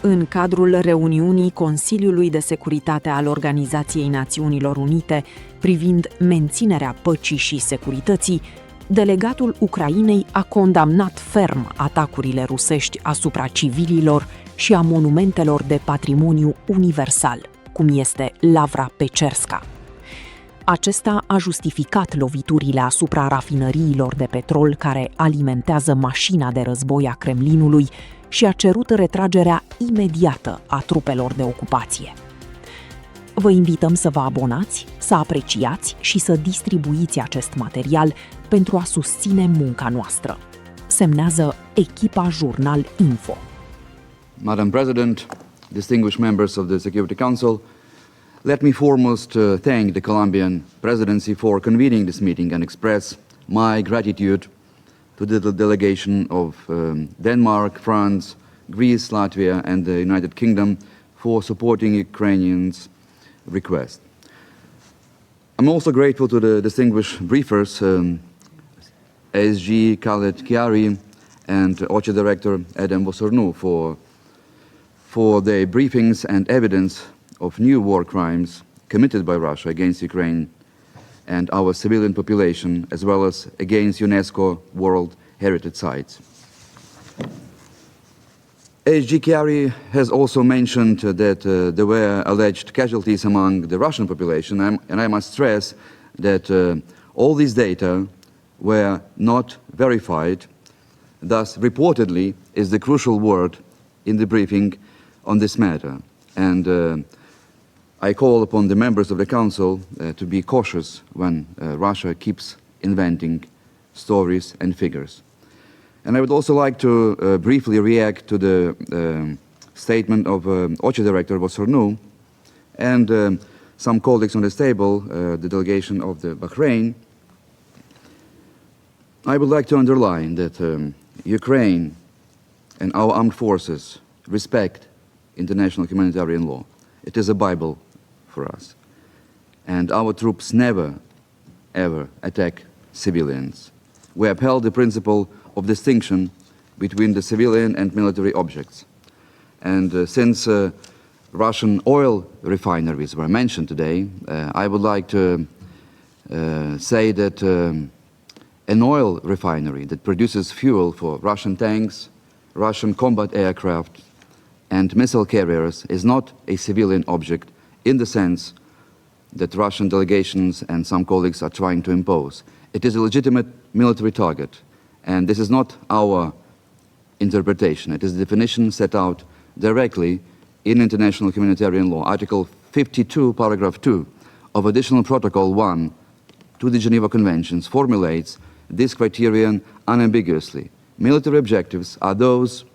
În cadrul reuniunii Consiliului de Securitate al Organizației Națiunilor Unite privind menținerea păcii și securității, delegatul Ucrainei a condamnat ferm atacurile rusești asupra civililor și a monumentelor de patrimoniu universal, cum este Lavra Pecerska. Acesta a justificat loviturile asupra rafinăriilor de petrol care alimentează mașina de război a Kremlinului și a cerut retragerea imediată a trupelor de ocupație. Vă invităm să vă abonați, să apreciați și să distribuiți acest material pentru a susține munca noastră. Semnează echipa Jurnal Info. Madam President, distinguished members of the Security Council, let me foremost thank the Colombian presidency for convening this meeting and express my gratitude to the delegation of Denmark, France, Greece, Latvia and the United Kingdom for supporting Ukrainians' request. I'm also grateful to the distinguished briefers, ASG Khaled Kiari and OCHA Director Adam Vosornu for their briefings and evidence of new war crimes committed by Russia against Ukraine and our civilian population, as well as against UNESCO World Heritage Sites. ASG Kiari has also mentioned that there were alleged casualties among the Russian population, and I must stress that all these data were not verified, thus reportedly is the crucial word in the briefing on this matter. And I call upon the members of the Council to be cautious when Russia keeps inventing stories and figures. And I would also like to briefly react to the statement of OCHA Director Vosornu and some colleagues on this table, the delegation of the Bahrain. I would like to underline that Ukraine and our armed forces respect international humanitarian law. It is a Bible for us. And our troops never, ever attack civilians. We upheld the principle of distinction between the civilian and military objects. And since Russian oil refineries were mentioned today, I would like to say that an oil refinery that produces fuel for Russian tanks, Russian combat aircraft, and missile carriers is not a civilian object in the sense that Russian delegations and some colleagues are trying to impose. It is a legitimate military target, and this is not our interpretation. It is the definition set out directly in international humanitarian law. Article 52, paragraph 2 of Additional Protocol 1 to the Geneva Conventions formulates this criterion unambiguously. Military objectives are those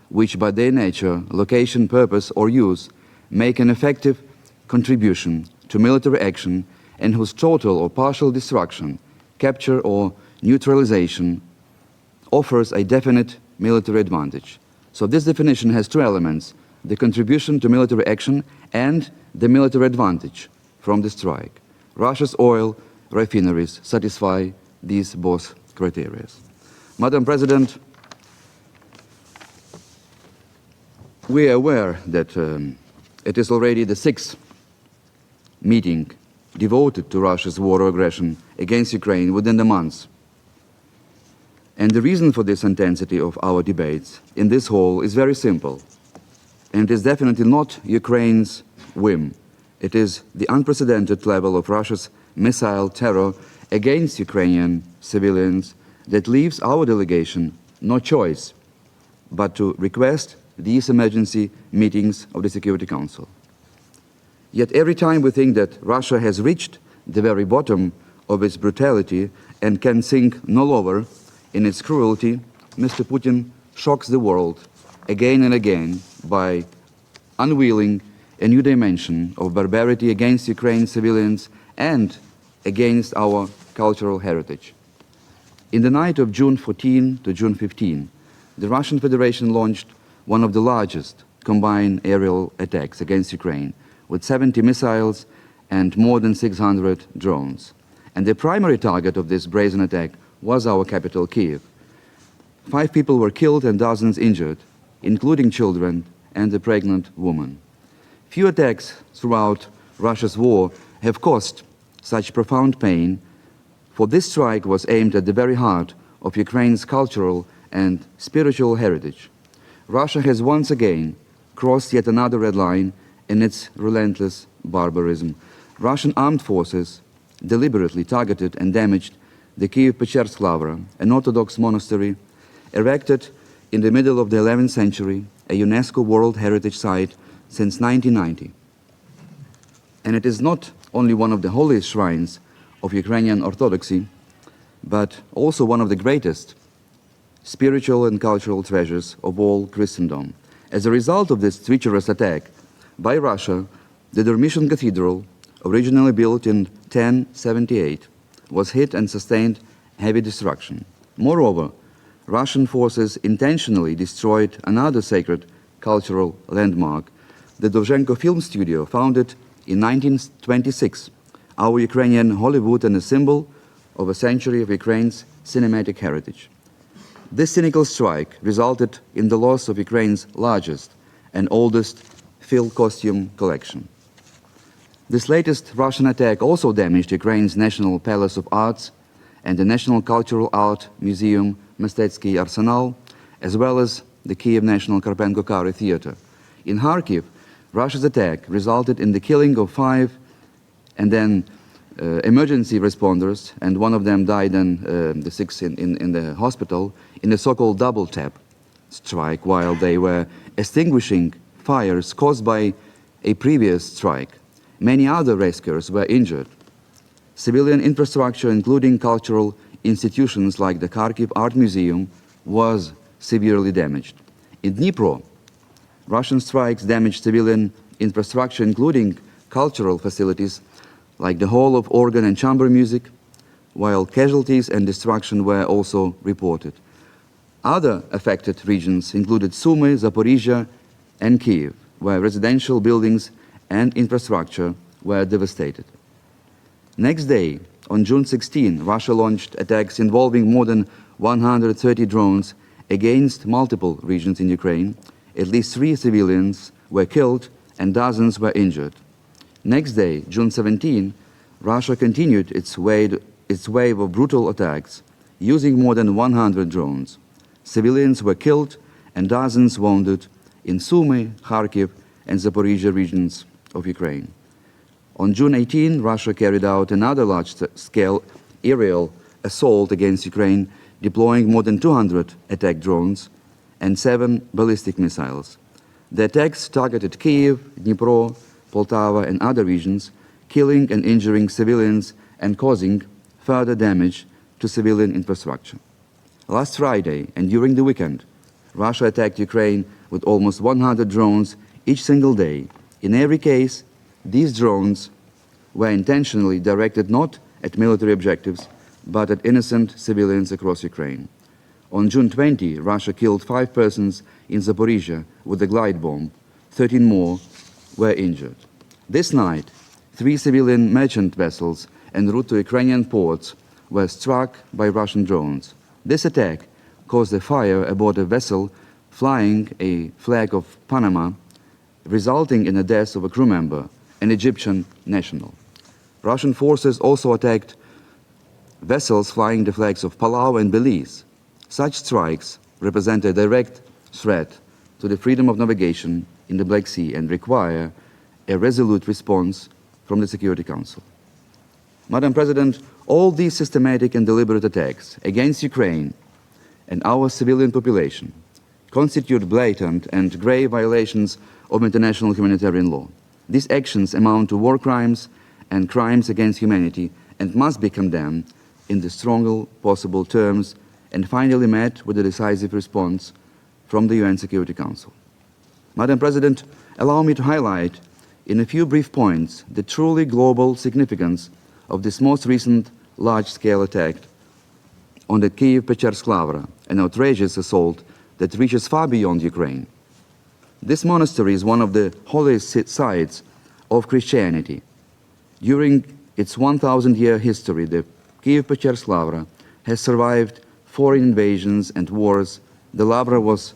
which by their nature, location, purpose, or use make an effective contribution to military action and whose total or partial destruction, capture, or neutralization offers a definite military advantage. So this definition has two elements: the contribution to military action and the military advantage from the strike. Russia's oil refineries satisfy these both criteria. Madam President, we are aware that it is already the sixth meeting devoted to Russia's war or aggression against Ukraine within the months. And the reason for this intensity of our debates in this hall is very simple. And it is definitely not Ukraine's whim. It is the unprecedented level of Russia's missile terror against Ukrainian civilians that leaves our delegation no choice but to request these emergency meetings of the Security Council. Yet every time we think that Russia has reached the very bottom of its brutality and can sink no lower in its cruelty, Mr. Putin shocks the world again and again by unveiling a new dimension of barbarity against Ukrainian civilians and against our cultural heritage. In the night of June 14 to June 15, the Russian Federation launched one of the largest combined aerial attacks against Ukraine, with 70 missiles and more than 600 drones. And the primary target of this brazen attack was our capital, Kiev. 5 people were killed and dozens injured, including children and a pregnant woman. Few attacks throughout Russia's war have caused such profound pain, for this strike was aimed at the very heart of Ukraine's cultural and spiritual heritage. Russia has once again crossed yet another red line in its relentless barbarism. Russian armed forces deliberately targeted and damaged the Kiev Pecerska Lavra, an Orthodox monastery erected in the middle of the 11th century, a UNESCO World Heritage Site since 1990. And it is not only one of the holiest shrines of Ukrainian Orthodoxy, but also one of the greatest spiritual and cultural treasures of all Christendom. As a result of this treacherous attack by Russia, the Dormition Cathedral, originally built in 1078, was hit and sustained heavy destruction. Moreover, Russian forces intentionally destroyed another sacred cultural landmark, the Dovjenko film studio, founded in 1926, our Ukrainian Hollywood and a symbol of a century of Ukraine's cinematic heritage. This cynical strike resulted in the loss of Ukraine's largest and oldest film costume collection. This latest Russian attack also damaged Ukraine's National Palace of Arts and the National Cultural Art Museum Mistetsky Arsenal, as well as the Kiev National Karpenko-Kary Theater. In Kharkiv, Russia's attack resulted in the killing of 5 and then emergency responders, and one of them died and the 6 in the hospital, in a so-called double tap strike while they were extinguishing fires caused by a previous strike. Many other rescuers were injured. Civilian infrastructure, including cultural institutions like the Kharkiv Art Museum, was severely damaged. In Dnipro, Russian strikes damaged civilian infrastructure, including cultural facilities like the Hall of Organ and Chamber Music, while casualties and destruction were also reported. Other affected regions included Sumy, Zaporizhia, and Kiev, where residential buildings and infrastructure were devastated. Next day, on June 16, Russia launched attacks involving more than 130 drones against multiple regions in Ukraine. At least 3 civilians were killed and dozens were injured. Next day, June 17, Russia continued its wave of brutal attacks, using more than 100 drones. Civilians were killed and dozens wounded in Sumy, Kharkiv, and Zaporizhia regions of Ukraine. On June 18, Russia carried out another large-scale aerial assault against Ukraine, deploying more than 200 attack drones and 7 ballistic missiles. The attacks targeted Kiev, Dnipro, Poltava, and other regions, killing and injuring civilians and causing further damage to civilian infrastructure. Last Friday and during the weekend, Russia attacked Ukraine with almost 100 drones each single day. In every case, these drones were intentionally directed not at military objectives, but at innocent civilians across Ukraine. On June 20, Russia killed 5 persons in Zaporizhia with a glide bomb. 13 more were injured. This night, 3 civilian merchant vessels en route to Ukrainian ports were struck by Russian drones. This attack caused a fire aboard a vessel flying a flag of Panama, resulting in the death of a crew member, an Egyptian national. Russian forces also attacked vessels flying the flags of Palau and Belize. Such strikes represent a direct threat to the freedom of navigation in the Black Sea and require a resolute response from the Security Council. Madam President, all these systematic and deliberate attacks against Ukraine and our civilian population constitute blatant and grave violations of international humanitarian law. These actions amount to war crimes and crimes against humanity and must be condemned in the strongest possible terms and finally met with a decisive response from the UN Security Council. Madam President, allow me to highlight in a few brief points the truly global significance of this most recent large-scale attack on the Kiev Pecerska Lavra, an outrageous assault that reaches far beyond Ukraine. This monastery is one of the holiest sites of Christianity. During its 1,000-year history, the Kiev Pecerska Lavra has survived foreign invasions and wars. The Lavra was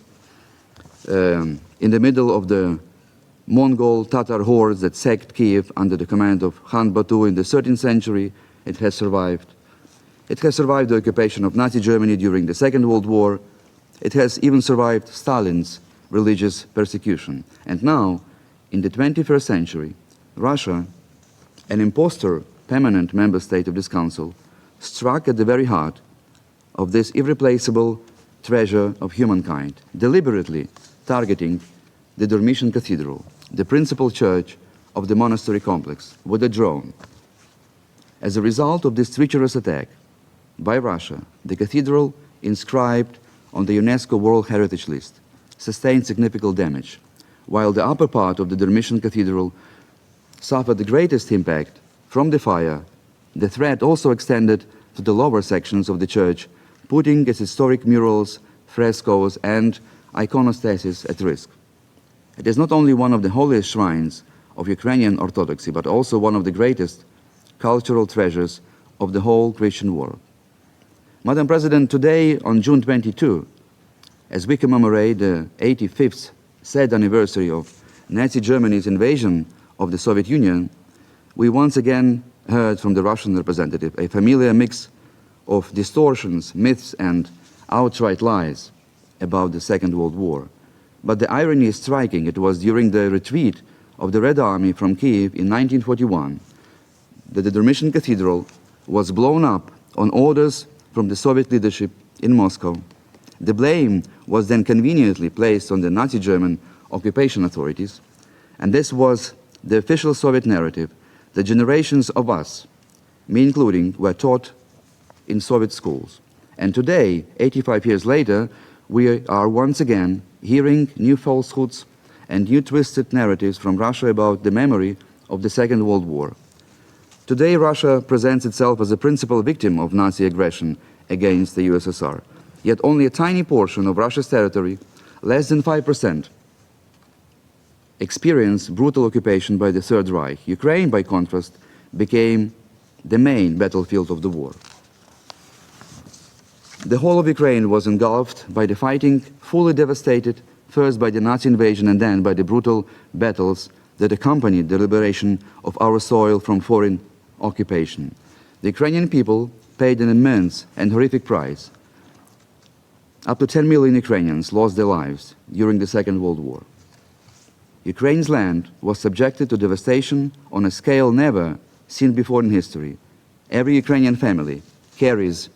in the middle of the Mongol Tatar hordes that sacked Kiev under the command of Khan Batu in the 13th century. It has survived. It has survived the occupation of Nazi Germany during the Second World War. It has even survived Stalin's religious persecution. And now, in the 21st century, Russia, an impostor permanent member state of this council, struck at the very heart of this irreplaceable treasure of humankind, deliberately targeting the Dormition Cathedral, the principal church of the monastery complex, with a drone. As a result of this treacherous attack by Russia, the cathedral, inscribed on the UNESCO World Heritage List, sustained significant damage, while the upper part of the Dormition Cathedral suffered the greatest impact from the fire. The threat also extended to the lower sections of the church, putting its historic murals, frescoes, and iconostasis at risk. It is not only one of the holiest shrines of Ukrainian Orthodoxy, but also one of the greatest cultural treasures of the whole Christian world. Madam President, today, on June 22, as we commemorate the 85th sad anniversary of Nazi Germany's invasion of the Soviet Union, we once again heard from the Russian representative a familiar mix of distortions, myths, and outright lies about the Second World War. But the irony is striking. It was during the retreat of the Red Army from Kiev in 1941 that the Dormition Cathedral was blown up on orders from the Soviet leadership in Moscow. The blame was then conveniently placed on the Nazi German occupation authorities, and this was the official Soviet narrative that generations of us, me including, were taught in Soviet schools. And today, 85 years later, we are once again hearing new falsehoods and new twisted narratives from Russia about the memory of the Second World War. Today, Russia presents itself as a principal victim of Nazi aggression against the USSR. Yet only a tiny portion of Russia's territory, less than 5%, experienced brutal occupation by the Third Reich. Ukraine, by contrast, became the main battlefield of the war. The whole of Ukraine was engulfed by the fighting, fully devastated, first by the Nazi invasion and then by the brutal battles that accompanied the liberation of our soil from foreign occupation. The Ukrainian people paid an immense and horrific price. Up to 10 million Ukrainians lost their lives during the Second World War. Ukraine's land was subjected to devastation on a scale never seen before in history. Every Ukrainian family carries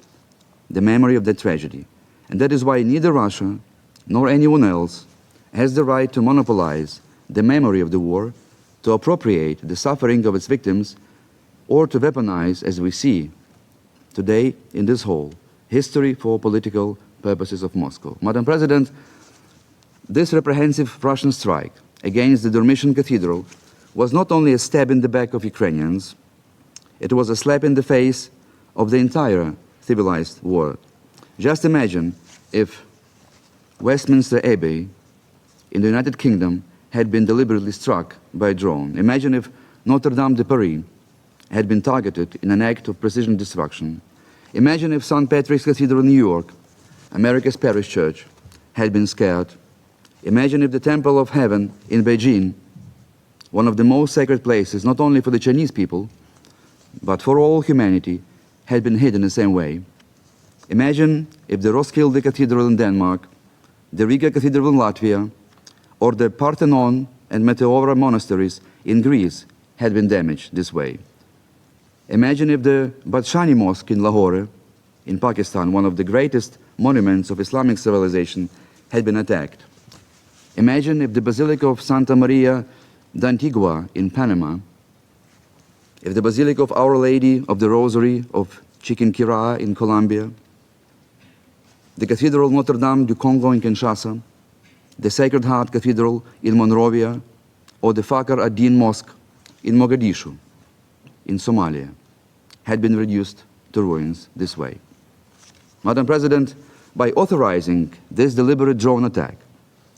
the memory of that tragedy. And that is why neither Russia nor anyone else has the right to monopolize the memory of the war, to appropriate the suffering of its victims, or to weaponize, as we see today in this hall, history for political purposes of Moscow. Madam President, this reprehensive Russian strike against the Dormition Cathedral was not only a stab in the back of Ukrainians, it was a slap in the face of the entire civilized world. Just imagine if Westminster Abbey in the United Kingdom had been deliberately struck by a drone. Imagine if Notre Dame de Paris had been targeted in an act of precision destruction. Imagine if St. Patrick's Cathedral in New York, America's parish church, had been scared. Imagine if the Temple of Heaven in Beijing, one of the most sacred places, not only for the Chinese people, but for all humanity, had been hit in the same way. Imagine if the Roskilde Cathedral in Denmark, the Riga Cathedral in Latvia, or the Parthenon and Meteora monasteries in Greece had been damaged this way. Imagine if the Badshani Mosque in Lahore, in Pakistan, one of the greatest monuments of Islamic civilization, had been attacked. Imagine if the Basilica of Santa Maria d'Antigua in Panama, if the Basilica of Our Lady of the Rosary of Chiquinquirá in Colombia, the Cathedral Notre Dame du Congo in Kinshasa, the Sacred Heart Cathedral in Monrovia, or the Fakhr ad-Din Mosque in Mogadishu, in Somalia, had been reduced to ruins this way. Madam President, by authorizing this deliberate drone attack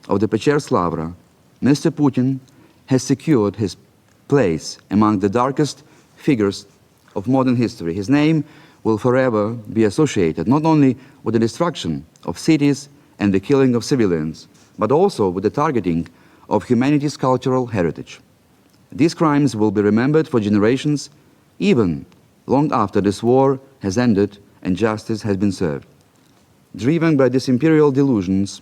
of the Pecerska Lavra, Mr. Putin has secured his place among the darkest figures of modern history. His name will forever be associated not only with the destruction of cities and the killing of civilians, but also with the targeting of humanity's cultural heritage. These crimes will be remembered for generations, even long after this war has ended and justice has been served. Driven by these imperial delusions,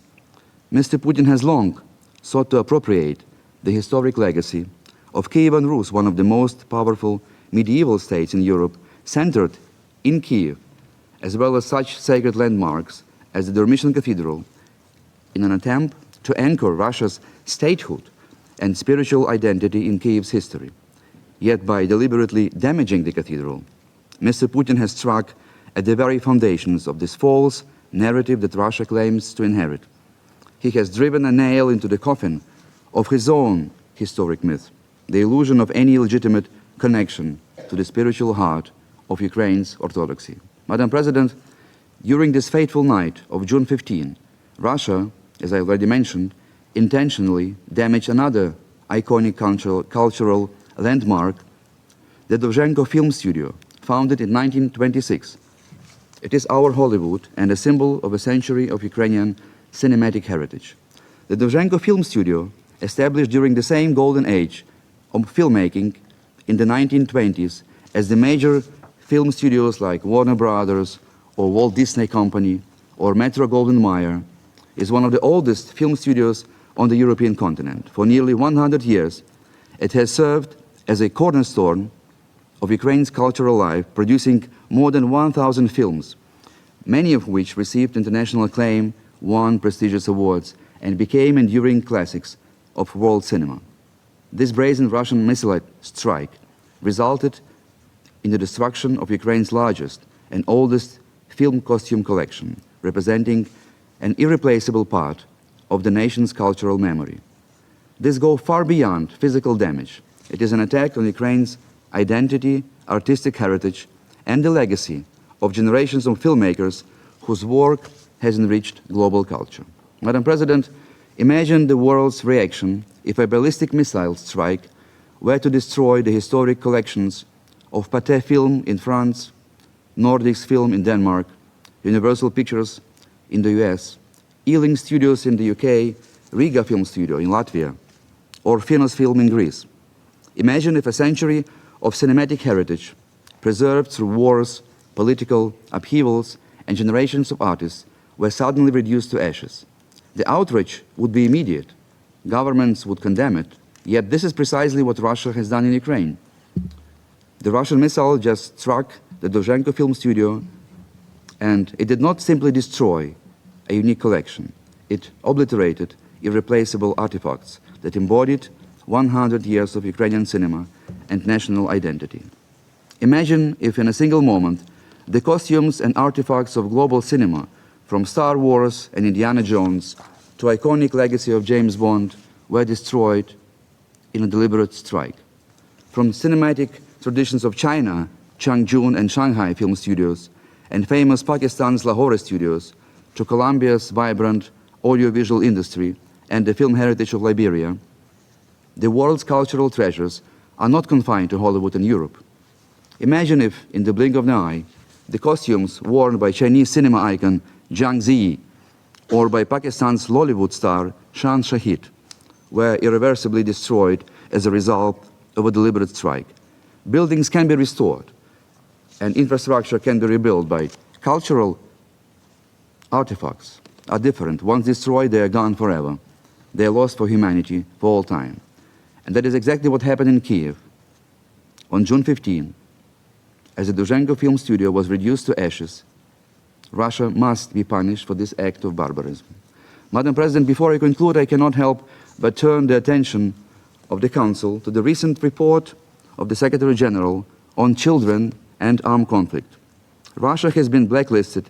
Mr. Putin has long sought to appropriate the historic legacy of Kievan Rus, one of the most powerful medieval states in Europe, centered in Kiev, as well as such sacred landmarks as the Dormition Cathedral, in an attempt to anchor Russia's statehood and spiritual identity in Kiev's history. Yet by deliberately damaging the cathedral, Mr. Putin has struck at the very foundations of this false narrative that Russia claims to inherit. He has driven a nail into the coffin of his own historic myth, the illusion of any legitimate connection to the spiritual heart of Ukraine's Orthodoxy. Madam President, during this fateful night of June 15, Russia, as I already mentioned, intentionally damaged another iconic cultural landmark, the Dovjenko film studio, founded in 1926. It is our Hollywood and a symbol of a century of Ukrainian cinematic heritage. The Dovjenko film studio, established during the same golden age of filmmaking in the 1920s as the major film studios like Warner Brothers or Walt Disney Company or Metro-Goldwyn-Mayer, is one of the oldest film studios on the European continent. For nearly 100 years, it has served as a cornerstone of Ukraine's cultural life, producing more than 1,000 films, many of which received international acclaim, won prestigious awards, and became enduring classics of world cinema. This brazen Russian missile strike resulted in the destruction of Ukraine's largest and oldest film costume collection, representing an irreplaceable part of the nation's cultural memory. This goes far beyond physical damage. It is an attack on Ukraine's identity, artistic heritage, and the legacy of generations of filmmakers whose work has enriched global culture. Madam President, imagine the world's reaction if a ballistic missile strike were to destroy the historic collections of Pathé Film in France, Nordics Film in Denmark, Universal Pictures in the US, Ealing Studios in the UK, Riga Film Studio in Latvia, or Finos Film in Greece. Imagine if a century of cinematic heritage, preserved through wars, political upheavals, and generations of artists, were suddenly reduced to ashes. The outrage would be immediate. Governments would condemn it, yet this is precisely what Russia has done in Ukraine. The Russian missile just struck the Dovjenko film studio, and it did not simply destroy a unique collection. It obliterated irreplaceable artifacts that embodied 100 years of Ukrainian cinema and national identity. Imagine if in a single moment, the costumes and artifacts of global cinema, from Star Wars and Indiana Jones to iconic legacy of James Bond, were destroyed in a deliberate strike. From cinematic traditions of China, Changchun and Shanghai film studios, and famous Pakistan's Lahore studios, to Colombia's vibrant audiovisual industry and the film heritage of Liberia, the world's cultural treasures are not confined to Hollywood and Europe. Imagine if, in the blink of an eye, the costumes worn by Chinese cinema icon Zhang Ziyi or by Pakistan's Lollywood star Shan Shahid were irreversibly destroyed as a result of a deliberate strike. Buildings can be restored and infrastructure can be rebuilt, by cultural artifacts are different. Once destroyed, they are gone forever. They are lost for humanity for all time. And that is exactly what happened in Kiev on June 15. As the Dovjenko film studio was reduced to ashes, Russia must be punished for this act of barbarism. Madam President, before I conclude, I cannot help but turn the attention of the Council to the recent report of the Secretary General on children and armed conflict. Russia has been blacklisted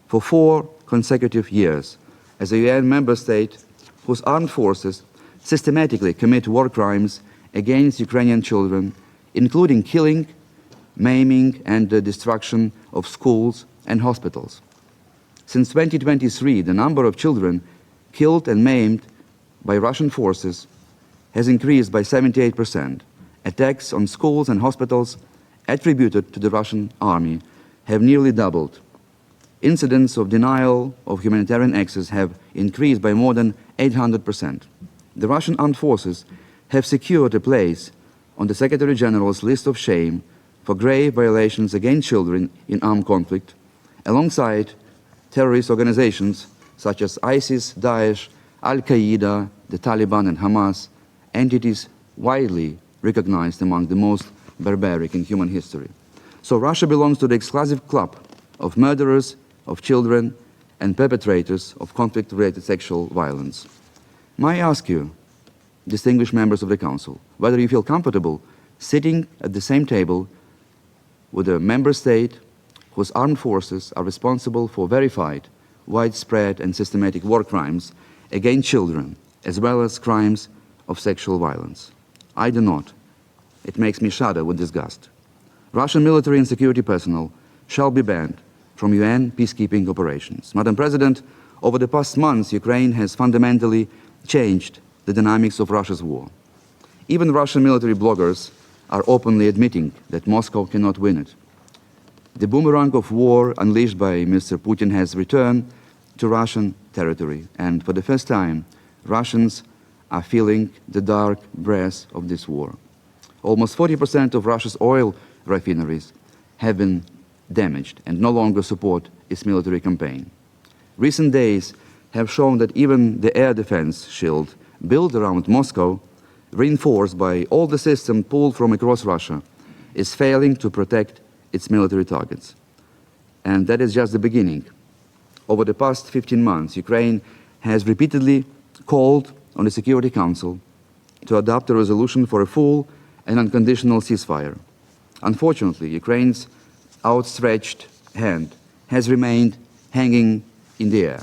for 4 consecutive years as a UN member state whose armed forces systematically commit war crimes against Ukrainian children, including killing, maiming, and the destruction of schools and hospitals. Since 2023, the number of children killed and maimed by Russian forces has increased by 78%. Attacks on schools and hospitals attributed to the Russian army have nearly doubled. incidents of denial of humanitarian access have increased by more than 800%. The Russian armed forces have secured a place on the Secretary General's list of shame for grave violations against children in armed conflict, alongside terrorist organizations such as ISIS, Daesh, Al-Qaeda, the Taliban and Hamas, entities widely recognized among the most barbaric in human history. So Russia belongs to the exclusive club of murderers of children and perpetrators of conflict-related sexual violence. May I ask you, distinguished members of the Council, whether you feel comfortable sitting at the same table with a member state whose armed forces are responsible for verified, widespread and systematic war crimes against children, as well as crimes of sexual violence? I do not. It makes me shudder with disgust. Russian military and security personnel shall be banned from UN peacekeeping operations. Madam President, over the past months, Ukraine has fundamentally changed the dynamics of Russia's war. Even Russian military bloggers are openly admitting that Moscow cannot win it. The boomerang of war unleashed by Mr. Putin has returned to Russian territory, and for the first time, Russians are feeling the dark breath of this war. Almost 40% of Russia's oil refineries have been damaged and no longer support its military campaign. Recent days have shown that even the air defense shield built around Moscow, reinforced by all the systems pulled from across Russia, is failing to protect its military targets. And that is just the beginning. Over the past 15 months, Ukraine has repeatedly called on the Security Council to adopt a resolution for a full and unconditional ceasefire. Unfortunately, Ukraine's outstretched hand has remained hanging in the air.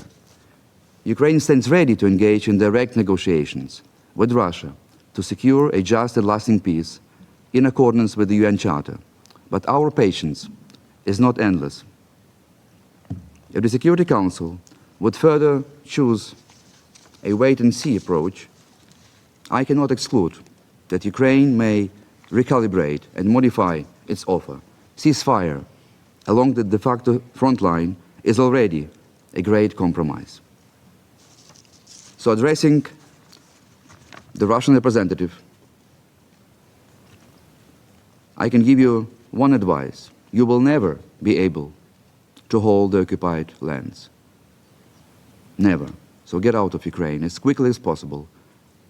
Ukraine stands ready to engage in direct negotiations with Russia to secure a just and lasting peace in accordance with the UN Charter. But our patience is not endless. If the Security Council would further choose a wait-and-see approach, I cannot exclude that Ukraine may recalibrate and modify its offer. Ceasefire along the de facto front line is already a great compromise. So addressing the Russian representative, I can give you one advice. You will never be able to hold the occupied lands. Never. So get out of Ukraine as quickly as possible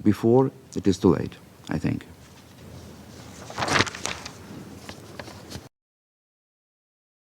before it is too late, I think.